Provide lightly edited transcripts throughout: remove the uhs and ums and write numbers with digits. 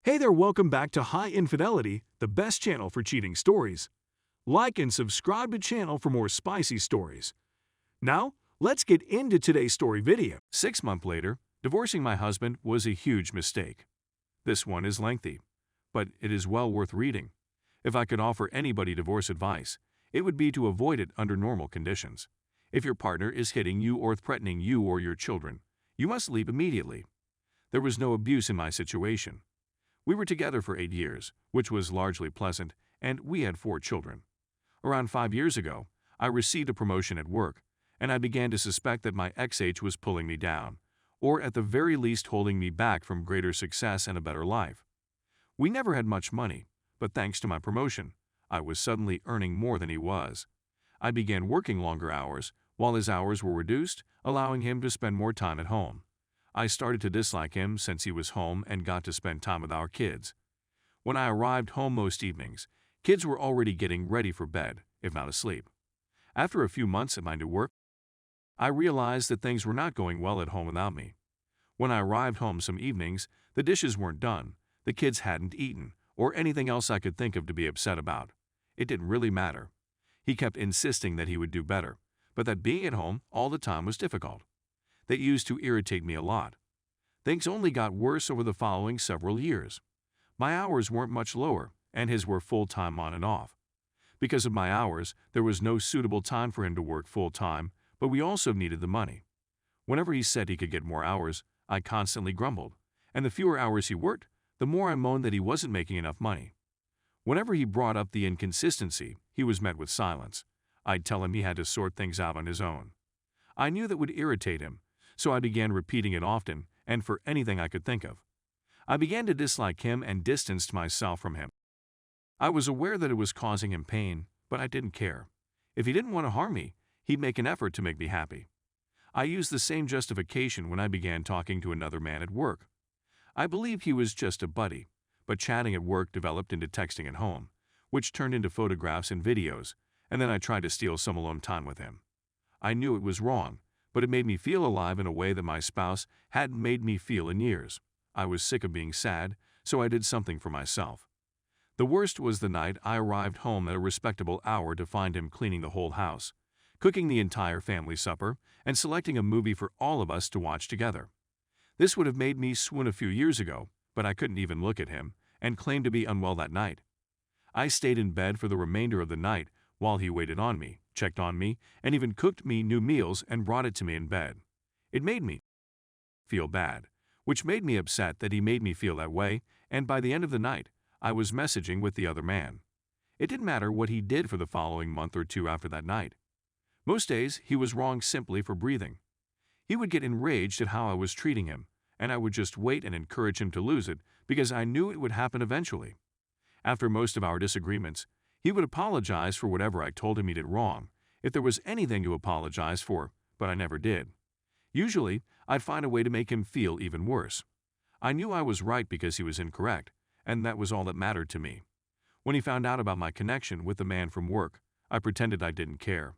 Hey there, welcome back to High Infidelity, the best channel for cheating stories. Like and subscribe to channel for more spicy stories. Now, let's get into today's story video. 6 months later, divorcing my husband was a huge mistake. This one is lengthy, but it is well worth reading. If I could offer anybody divorce advice, it would be to avoid it under normal conditions. If your partner is hitting you or threatening you or your children, you must leave immediately. There was no abuse in my situation. We were together for 8 years, which was largely pleasant, and we had 4 children. Around 5 years ago, I received a promotion at work, and I began to suspect that my ex was pulling me down, or at the very least holding me back from greater success and a better life. We never had much money, but thanks to my promotion, I was suddenly earning more than he was. I began working longer hours, while his hours were reduced, allowing him to spend more time at home. I started to dislike him since he was home and got to spend time with our kids. When I arrived home most evenings, kids were already getting ready for bed, if not asleep. After a few months at my new work, I realized that things were not going well at home without me. When I arrived home some evenings, the dishes weren't done, the kids hadn't eaten, or anything else I could think of to be upset about. It didn't really matter. He kept insisting that he would do better, but that being at home all the time was difficult. That used to irritate me a lot. Things only got worse over the following several years. My hours weren't much lower, and his were full-time on and off. Because of my hours, there was no suitable time for him to work full-time, but we also needed the money. Whenever he said he could get more hours, I constantly grumbled, and the fewer hours he worked, the more I moaned that he wasn't making enough money. Whenever he brought up the inconsistency, he was met with silence. I'd tell him he had to sort things out on his own. I knew that would irritate him, so I began repeating it often and for anything I could think of. I began to dislike him and distanced myself from him. I was aware that it was causing him pain, but I didn't care. If he didn't want to harm me, he'd make an effort to make me happy. I used the same justification when I began talking to another man at work. I believed he was just a buddy, but chatting at work developed into texting at home, which turned into photographs and videos, and then I tried to steal some alone time with him. I knew it was wrong, but it made me feel alive in a way that my spouse hadn't made me feel in years. I was sick of being sad, so I did something for myself. The worst was the night I arrived home at a respectable hour to find him cleaning the whole house, cooking the entire family supper, and selecting a movie for all of us to watch together. This would have made me swoon a few years ago, but I couldn't even look at him, and claimed to be unwell that night. I stayed in bed for the remainder of the night while he waited on me, checked on me, and even cooked me new meals and brought it to me in bed. It made me feel bad, which made me upset that he made me feel that way, and by the end of the night, I was messaging with the other man. It didn't matter what he did for the following month or two after that night. Most days, he was wrong simply for breathing. He would get enraged at how I was treating him, and I would just wait and encourage him to lose it because I knew it would happen eventually. After most of our disagreements, he would apologize for whatever I told him he did wrong, if there was anything to apologize for, but I never did. Usually, I'd find a way to make him feel even worse. I knew I was right because he was incorrect, and that was all that mattered to me. When he found out about my connection with the man from work, I pretended I didn't care.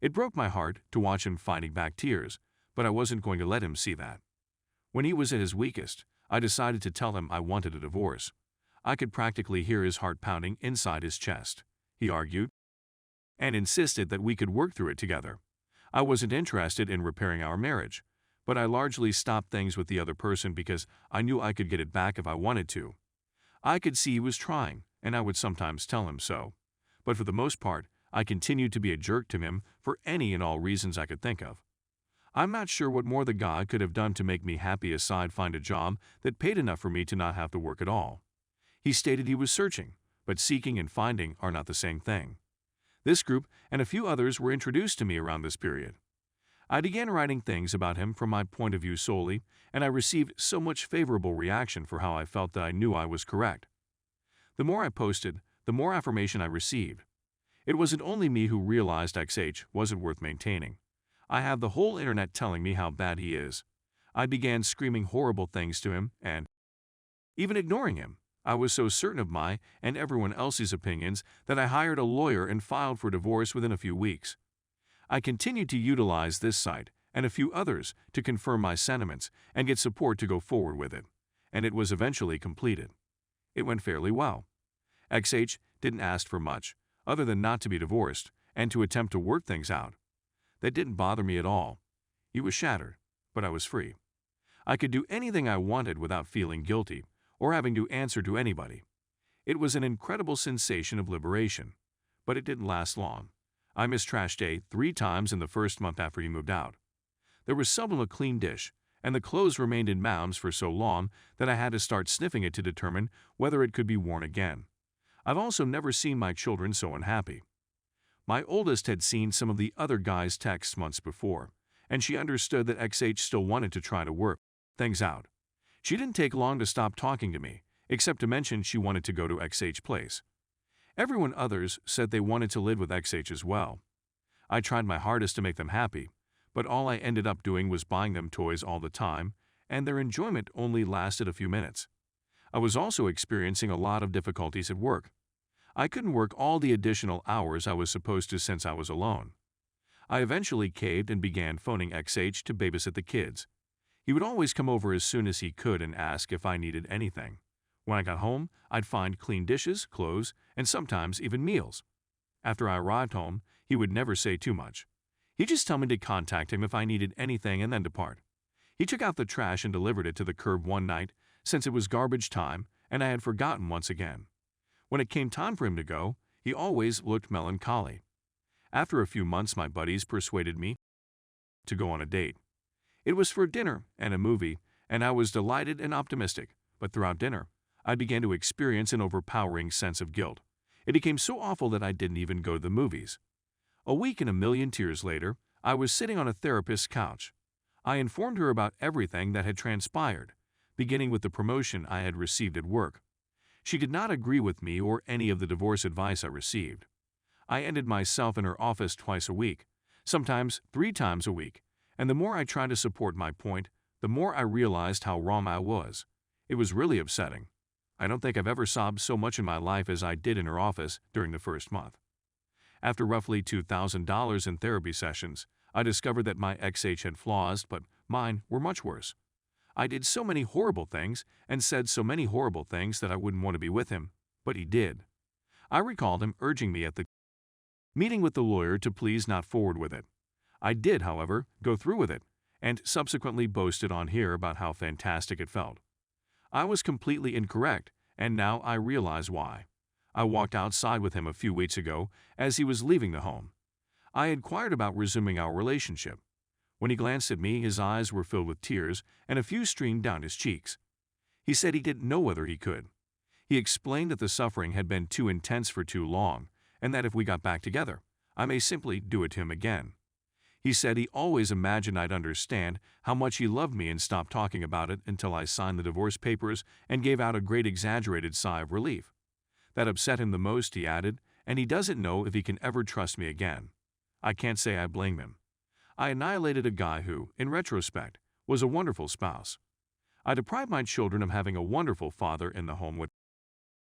It broke my heart to watch him fighting back tears, but I wasn't going to let him see that. When he was at his weakest, I decided to tell him I wanted a divorce. I could practically hear his heart pounding inside his chest. He argued and insisted that we could work through it together. I wasn't interested in repairing our marriage, but I largely stopped things with the other person because I knew I could get it back if I wanted to. I could see he was trying, and I would sometimes tell him so. But for the most part, I continued to be a jerk to him for any and all reasons I could think of. I'm not sure what more the God could have done to make me happy aside find a job that paid enough for me to not have to work at all. He stated he was searching, but seeking and finding are not the same thing. This group and a few others were introduced to me around this period. I began writing things about him from my point of view solely, and I received so much favorable reaction for how I felt that I knew I was correct. The more I posted, the more affirmation I received. It wasn't only me who realized XH wasn't worth maintaining. I have the whole internet telling me how bad he is. I began screaming horrible things to him and even ignoring him. I was so certain of my and everyone else's opinions that I hired a lawyer and filed for divorce within a few weeks. I continued to utilize this site and a few others to confirm my sentiments and get support to go forward with it, and it was eventually completed. It went fairly well. XH didn't ask for much, other than not to be divorced and to attempt to work things out. That didn't bother me at all. He was shattered, but I was free. I could do anything I wanted without feeling guilty or having to answer to anybody. It was an incredible sensation of liberation, but it didn't last long. I missed trash day 3 times in the first month after he moved out. There was seldom a clean dish, and the clothes remained in mounds for so long that I had to start sniffing it to determine whether it could be worn again. I've also never seen my children so unhappy. My oldest had seen some of the other guys' texts months before, and she understood that XH still wanted to try to work things out. She didn't take long to stop talking to me, except to mention she wanted to go to XH place. Everyone others said they wanted to live with XH as well. I tried my hardest to make them happy, but all I ended up doing was buying them toys all the time, and their enjoyment only lasted a few minutes. I was also experiencing a lot of difficulties at work. I couldn't work all the additional hours I was supposed to since I was alone. I eventually caved and began phoning XH to babysit the kids. He would always come over as soon as he could and ask if I needed anything. When I got home, I'd find clean dishes, clothes, and sometimes even meals. After I arrived home, he would never say too much. He'd just tell me to contact him if I needed anything and then depart. He took out the trash and delivered it to the curb one night since it was garbage time and I had forgotten once again. When it came time for him to go, he always looked melancholy. After a few months, my buddies persuaded me to go on a date. It was for dinner and a movie, and I was delighted and optimistic, but throughout dinner, I began to experience an overpowering sense of guilt. It became so awful that I didn't even go to the movies. A week and a million tears later, I was sitting on a therapist's couch. I informed her about everything that had transpired, beginning with the promotion I had received at work. She did not agree with me or any of the divorce advice I received. I ended myself in her office twice a week, sometimes 3 times a week, and the more I tried to support my point, the more I realized how wrong I was. It was really upsetting. I don't think I've ever sobbed so much in my life as I did in her office during the first month. After roughly $2,000 in therapy sessions, I discovered that my XH had flaws, but mine were much worse. I did so many horrible things and said so many horrible things that I wouldn't want to be with him, but he did. I recalled him urging me at the meeting with the lawyer to please not forward with it. I did, however, go through with it, and subsequently boasted on here about how fantastic it felt. I was completely incorrect, and now I realize why. I walked outside with him a few weeks ago as he was leaving the home. I inquired about resuming our relationship. When he glanced at me, his eyes were filled with tears and a few streamed down his cheeks. He said he didn't know whether he could. He explained that the suffering had been too intense for too long, and that if we got back together, I may simply do it to him again. He said he always imagined I'd understand how much he loved me and stopped talking about it until I signed the divorce papers and gave out a great exaggerated sigh of relief. That upset him the most, he added, and he doesn't know if he can ever trust me again. I can't say I blame him. I annihilated a guy who, in retrospect, was a wonderful spouse. I deprived my children of having a wonderful father in the home with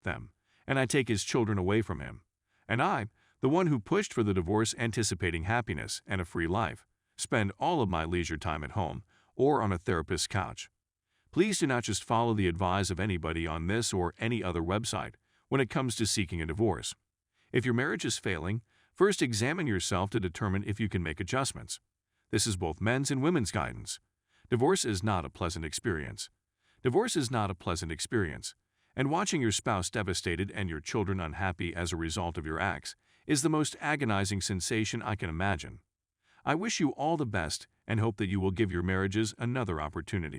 them, and I take his children away from him. And I, the one who pushed for the divorce anticipating happiness and a free life, spend all of my leisure time at home or on a therapist's couch. Please do not just follow the advice of anybody on this or any other website when it comes to seeking a divorce. If your marriage is failing, first examine yourself to determine if you can make adjustments. This is both men's and women's guidance. Divorce is not a pleasant experience. Divorce is not a pleasant experience, and watching your spouse devastated and your children unhappy as a result of your acts is the most agonizing sensation I can imagine. I wish you all the best and hope that you will give your marriages another opportunity.